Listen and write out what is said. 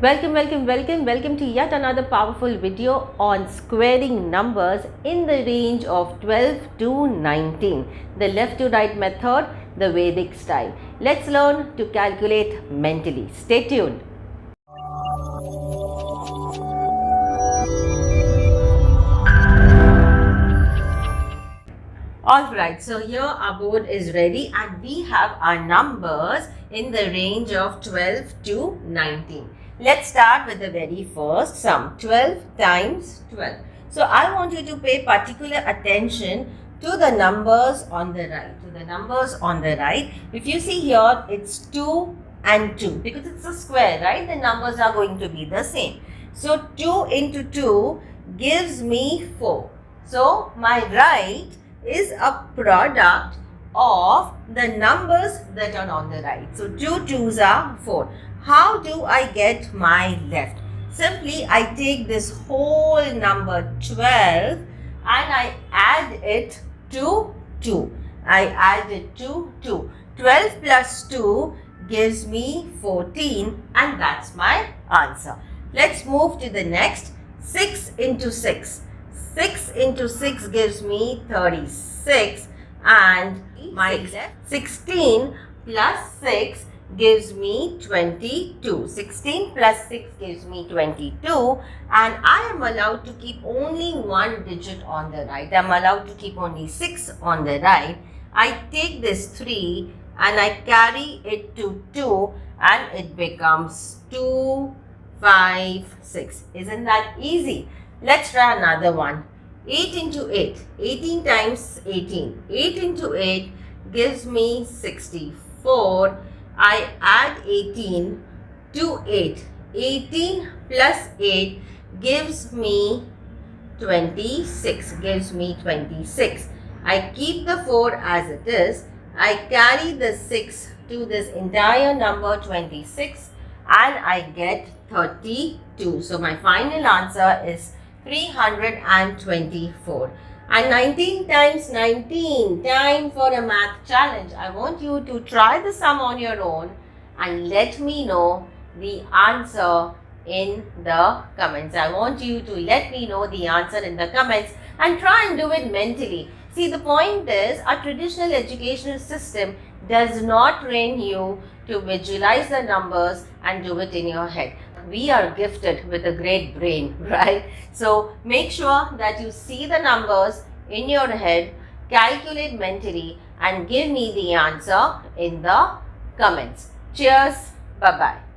Welcome to yet another powerful video on squaring numbers in the range of 12 to 19. The left to right method, the Vedic style. Let's learn to calculate mentally. Stay tuned. Alright, so here our board is ready and we have our numbers in the range of 12 to 19. Let's start with the very first sum, 12 times 12. So I want you to pay particular attention to the numbers on the right. If you see here, it's 2 and 2 because it's a square, right? The numbers are going to be the same. So 2 into 2 gives me 4. So my right is a product of the numbers that are on the right. So 2 2s are 4. How do I get my left? Simply I take this whole number 12 and I add it to 2. I add it to 2. 12 plus 2 gives me 14 and that's my answer. Let's move to the next. 6 into 6. 6 into 6 gives me 36 and my 16 plus 6 gives me 22. 16 plus 6 gives me 22 and I am allowed to keep only one digit on the right. I am allowed to keep only 6 on the right. I take this 3 and I carry it to 2 and it becomes 2, 5, 6. Isn't that easy? Let's try another one. 8 into 8. 18 times 18. 8 into 8 gives me 64. I add 18 to 8. 18 plus 8 gives me 26. I keep the 4 as it is. I carry the 6 to this entire number 26 and I get 32. So my final answer is 324. And 19 times 19, time for a math challenge. I want you to try the sum on your own and let me know the answer in the comments. I want you to let me know the answer in the comments and try and do it mentally. See, the point is, our traditional educational system does not train you to visualize the numbers and do it in your head. We are gifted with a great brain, right? So make sure that you see the numbers in your head, calculate mentally and give me the answer in the comments. Cheers. Bye-bye.